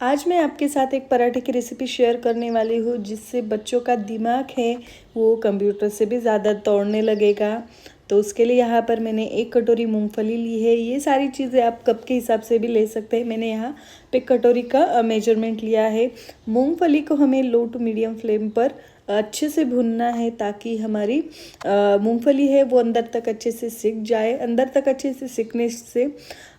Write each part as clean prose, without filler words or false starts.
आज मैं आपके साथ एक पराठे की रेसिपी शेयर करने वाली हूँ जिससे बच्चों का दिमाग है वो कंप्यूटर से भी ज़्यादा दौड़ने लगेगा। तो उसके लिए यहाँ पर मैंने 1 कटोरी मूंगफली ली है। ये सारी चीज़ें आप कप के हिसाब से भी ले सकते हैं। मैंने यहाँ पे कटोरी का मेजरमेंट लिया है। मूंगफली को हमें लो टू मीडियम फ्लेम पर अच्छे से भुनना है ताकि हमारी मूंगफली है वो अंदर तक अच्छे से सिक जाए। अंदर तक अच्छे से सिकने से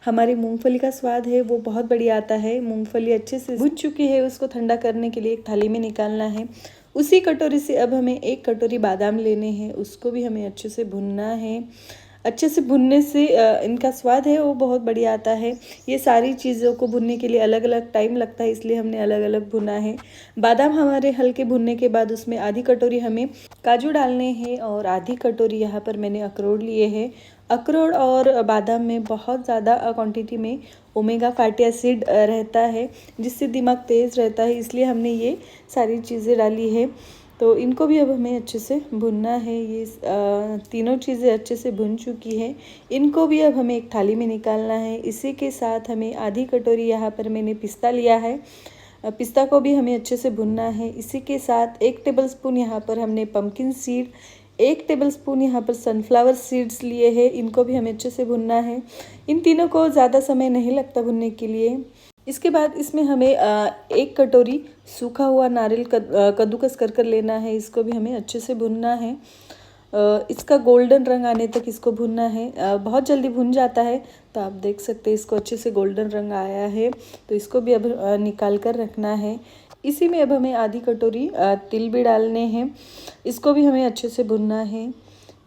हमारी मूंगफली का स्वाद है वो बहुत बढ़िया आता है। मूंगफली अच्छे से भुन चुकी है, उसको ठंडा करने के लिए एक थाली में निकालना है। उसी कटोरी से अब हमें 1 कटोरी बादाम लेने हैं, उसको भी हमें अच्छे से भुनना है। अच्छे से भुनने से इनका स्वाद है वो बहुत बढ़िया आता है। ये सारी चीज़ों को भुनने के लिए अलग अलग टाइम लगता है, इसलिए हमने अलग अलग भुना है। बादाम हमारे हल्के भुनने के बाद उसमें आधी कटोरी हमें काजू डालने हैं और आधी कटोरी यहाँ पर मैंने अखरोट लिए हैं। अखरोट और बादाम में बहुत ज़्यादा क्वांटिटी में ओमेगा फैटी एसिड रहता है जिससे दिमाग तेज़ रहता है, इसलिए हमने ये सारी चीज़ें डाली है। तो इनको भी अब हमें अच्छे से भुनना है। ये तीनों चीज़ें अच्छे से भुन चुकी हैं। इनको भी अब हमें एक थाली में निकालना है। इसी के साथ हमें आधी कटोरी यहाँ पर मैंने पिस्ता लिया है, पिस्ता को भी हमें अच्छे से भुनना है। इसी के साथ 1 टेबलस्पून यहाँ पर हमने पम्पकिन सीड, 1 टेबलस्पून यहाँ पर सनफ्लावर सीड्स लिए हैं, इनको भी हमें अच्छे से भुनना है। इन तीनों को ज़्यादा समय नहीं लगता भुनने के लिए। इसके बाद इसमें हमें 1 कटोरी सूखा हुआ नारियल कद्दूकस कर लेना है, इसको भी हमें अच्छे से भुनना है। इसका गोल्डन रंग आने तक इसको भुनना है। बहुत जल्दी भुन जाता है, तो आप देख सकते हैं इसको अच्छे से गोल्डन रंग आया है, तो इसको भी अब निकाल कर रखना है। इसी में अब हमें आधी कटोरी तिल भी डालने हैं, इसको भी हमें अच्छे से भुनना है।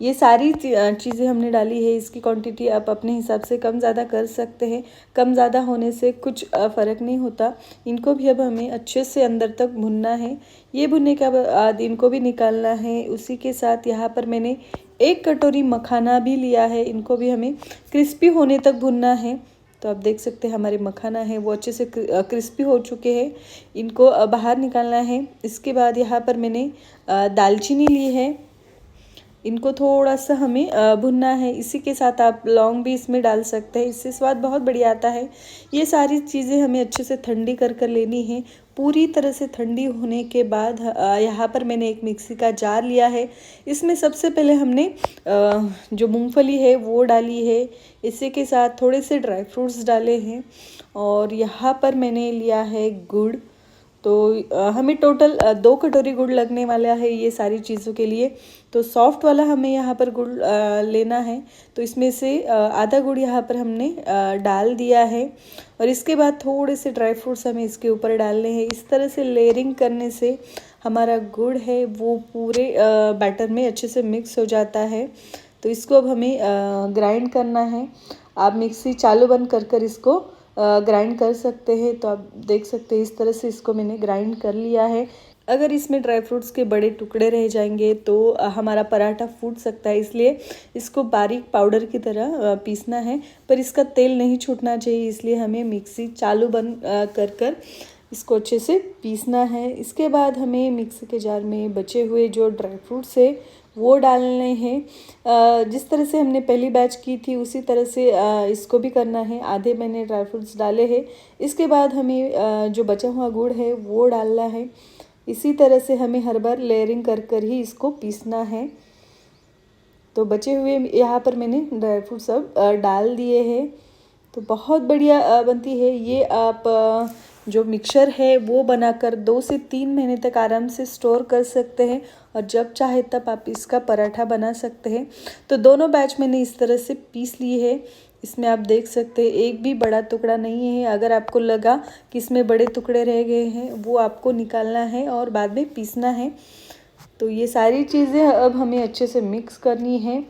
ये सारी चीज़ें हमने डाली है। इसकी क्वांटिटी आप अपने हिसाब से कम ज़्यादा कर सकते हैं। कम ज़्यादा होने से कुछ फ़र्क नहीं होता। इनको भी अब हमें अच्छे से अंदर तक भुनना है। ये भुनने के बाद इनको भी निकालना है। उसी के साथ यहाँ पर मैंने 1 कटोरी मखाना भी लिया है, इनको भी हमें क्रिस्पी होने तक भुनना है। तो आप देख सकते हैं हमारे मखाना है वो अच्छे से क्रिस्पी हो चुके हैं, इनको बाहर निकालना है। इसके बाद यहाँ पर मैंने दालचीनी ली है, इनको थोड़ा सा हमें भुनना है। इसी के साथ आप लौंग भी इसमें डाल सकते हैं, इससे स्वाद बहुत बढ़िया आता है। ये सारी चीज़ें हमें अच्छे से ठंडी कर लेनी है। पूरी तरह से ठंडी होने के बाद यहाँ पर मैंने एक मिक्सी का जार लिया है। इसमें सबसे पहले हमने जो मूंगफली है वो डाली है। इसी के साथ थोड़े से ड्राई फ्रूट्स डाले हैं और यहाँ पर मैंने लिया है गुड़। तो हमें टोटल 2 कटोरी गुड़ लगने वाला है ये सारी चीज़ों के लिए। तो सॉफ्ट वाला हमें यहाँ पर गुड़ लेना है। तो इसमें से आधा गुड़ यहाँ पर हमने डाल दिया है और इसके बाद थोड़े से ड्राई फ्रूट्स हमें इसके ऊपर डालने हैं। इस तरह से लेयरिंग करने से हमारा गुड़ है वो पूरे बैटर में अच्छे से मिक्स हो जाता है। तो इसको अब हमें ग्राइंड करना है। आप मिक्सी चालू बंद कर इसको ग्राइंड कर सकते हैं। तो आप देख सकते हैं इस तरह से इसको मैंने ग्राइंड कर लिया है। अगर इसमें ड्राई फ्रूट्स के बड़े टुकड़े रह जाएंगे तो हमारा पराठा फूट सकता है, इसलिए इसको बारीक पाउडर की तरह पीसना है। पर इसका तेल नहीं छूटना चाहिए, इसलिए हमें मिक्सी चालू बंद कर इसको अच्छे से पीसना है। इसके बाद हमें मिक्सी के जार में बचे हुए जो ड्राई फ्रूट्स है वो डालने हैं। जिस तरह से हमने पहली बैच की थी उसी तरह से इसको भी करना है। आधे मैंने ड्राई फ्रूट्स डाले हैं। इसके बाद हमें जो बचा हुआ गुड़ है वो डालना है। इसी तरह से हमें हर बार लेयरिंग कर ही इसको पीसना है। तो बचे हुए यहाँ पर मैंने ड्राई फ्रूट सब डाल दिए हैं। तो बहुत बढ़िया बनती है ये। आप जो मिक्सचर है वो बनाकर 2 से 3 महीने तक आराम से स्टोर कर सकते हैं और जब चाहे तब आप इसका पराठा बना सकते हैं। तो दोनों बैच मैंने इस तरह से पीस लिए है। इसमें आप देख सकते हैं एक भी बड़ा टुकड़ा नहीं है। अगर आपको लगा कि इसमें बड़े टुकड़े रह गए हैं वो आपको निकालना है और बाद में पीसना है। तो ये सारी चीज़ें अब हमें अच्छे से मिक्स करनी है।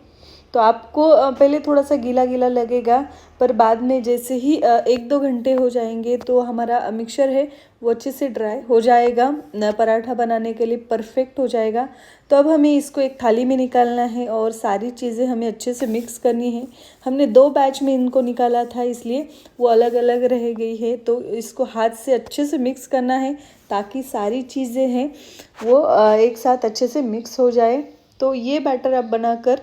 तो आपको पहले थोड़ा सा गीला गीला लगेगा, पर बाद में जैसे ही 1-2 घंटे हो जाएंगे तो हमारा मिक्सचर है वो अच्छे से ड्राई हो जाएगा, पराठा बनाने के लिए परफेक्ट हो जाएगा। तो अब हमें इसको एक थाली में निकालना है और सारी चीज़ें हमें अच्छे से मिक्स करनी है। हमने 2 बैच में इनको निकाला था इसलिए वो अलग अलग रह गई है। तो इसको हाथ से अच्छे से मिक्स करना है ताकि सारी चीज़ें हैं वो एक साथ अच्छे से मिक्स हो जाए। तो ये बैटर आप बनाकर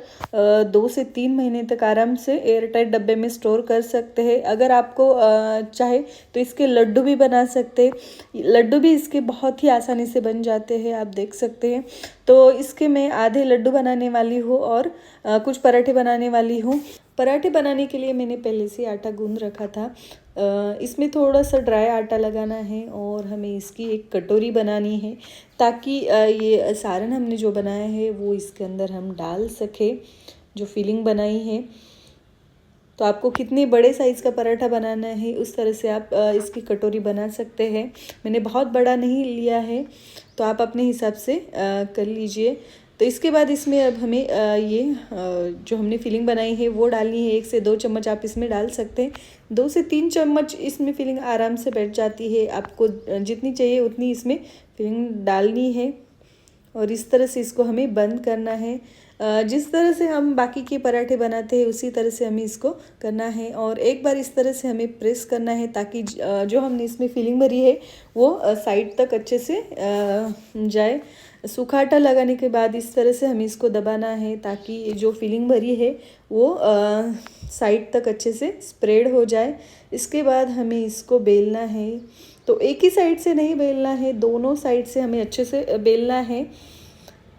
2 से 3 महीने तक आराम से एयर टाइट डब्बे में स्टोर कर सकते हैं। अगर आपको चाहे तो इसके लड्डू भी बना सकते हैं। लड्डू भी इसके बहुत ही आसानी से बन जाते हैं, आप देख सकते हैं। तो इसके मैं आधे लड्डू बनाने वाली हूँ और कुछ पराठे बनाने वाली हूँ। पराठे बनाने के लिए मैंने पहले से आटा गूंद रखा था। इसमें थोड़ा सा ड्राई आटा लगाना है और हमें इसकी एक कटोरी बनानी है, ताकि ये सारण हमने जो बनाया है वो इसके अंदर हम डाल सके, जो फिलिंग बनाई है। तो आपको कितने बड़े साइज़ का पराठा बनाना है उस तरह से आप इसकी कटोरी बना सकते हैं। मैंने बहुत बड़ा नहीं लिया है, तो आप अपने हिसाब से कर लीजिए। तो इसके बाद इसमें अब हमें जो हमने फिलिंग बनाई है वो डालनी है। 1 से 2 चम्मच आप इसमें डाल सकते हैं। 2 से 3 चम्मच इसमें फिलिंग आराम से बैठ जाती है। आपको जितनी चाहिए उतनी इसमें फिलिंग डालनी है और इस तरह से इसको हमें बंद करना है। जिस तरह से हम बाकी के पराठे बनाते हैं उसी तरह से हमें इसको करना है और एक बार इस तरह से हमें प्रेस करना है, ताकि जो हमने इसमें फिलिंग भरी है वो साइड तक अच्छे से जाए। सूखा आटा लगाने के बाद इस तरह से हमें इसको दबाना है, ताकि जो फिलिंग भरी है वो साइड तक अच्छे से स्प्रेड हो जाए। इसके बाद हमें इसको बेलना है। तो एक ही साइड से नहीं बेलना है, दोनों साइड से हमें अच्छे से बेलना है।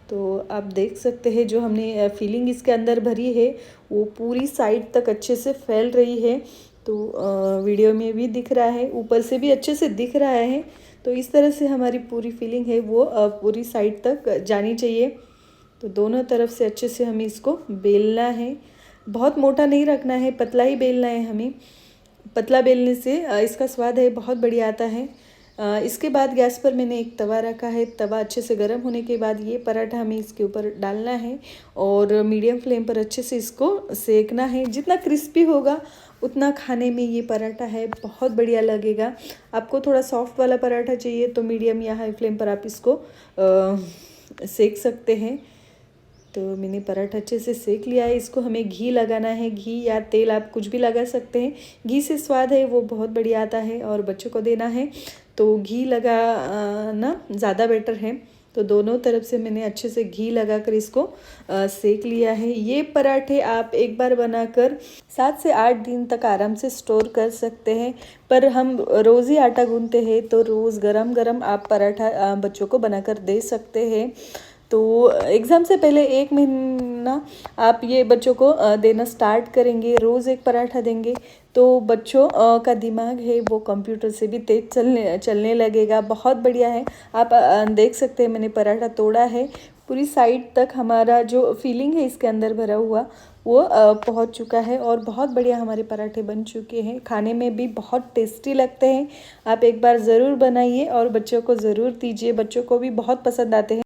तो आप देख सकते हैं जो हमने फिलिंग इसके अंदर भरी है वो पूरी साइड तक अच्छे से फैल रही है। तो वीडियो में भी दिख रहा है, ऊपर से भी अच्छे से दिख रहा है। तो इस तरह से हमारी पूरी फिलिंग है वो पूरी साइड तक जानी चाहिए। तो दोनों तरफ से अच्छे से हमें इसको बेलना है। बहुत मोटा नहीं रखना है, पतला ही बेलना है हमें। पतला बेलने से इसका स्वाद है बहुत बढ़िया आता है। इसके बाद गैस पर मैंने एक तवा रखा है। तवा अच्छे से गर्म होने के बाद ये पराठा हमें इसके ऊपर डालना है और मीडियम फ्लेम पर अच्छे से इसको सेकना है। जितना क्रिस्पी होगा उतना खाने में ये पराठा है बहुत बढ़िया लगेगा। आपको थोड़ा सॉफ्ट वाला पराठा चाहिए तो मीडियम या हाई फ्लेम पर आप इसको सेक सकते हैं। तो मैंने पराठा अच्छे से सेक लिया है। इसको हमें घी लगाना है, घी या तेल आप कुछ भी लगा सकते हैं। घी से स्वाद है वो बहुत बढ़िया आता है और बच्चों को देना है तो घी लगाना ज़्यादा बेटर है। तो दोनों तरफ से मैंने अच्छे से घी लगाकर इसको सेक लिया है। ये पराठे आप एक बार बनाकर 7 से 8 दिन तक आराम से स्टोर कर सकते हैं। पर हम रोज़ ही आटा गूंथते हैं तो रोज़ गरम गरम आप पराठा बच्चों को बनाकर दे सकते हैं। तो एग्ज़ाम से पहले 1 महीना आप ये बच्चों को देना स्टार्ट करेंगे, रोज़ एक पराठा देंगे तो बच्चों का दिमाग है वो कंप्यूटर से भी तेज़ चलने लगेगा। बहुत बढ़िया है। आप देख सकते हैं मैंने पराठा तोड़ा है, पूरी साइड तक हमारा जो फीलिंग है इसके अंदर भरा हुआ वो पहुंच चुका है और बहुत बढ़िया हमारे पराठे बन चुके हैं। खाने में भी बहुत टेस्टी लगते हैं। आप एक बार ज़रूर बनाइए और बच्चों को ज़रूर दीजिए, बच्चों को भी बहुत पसंद आते हैं।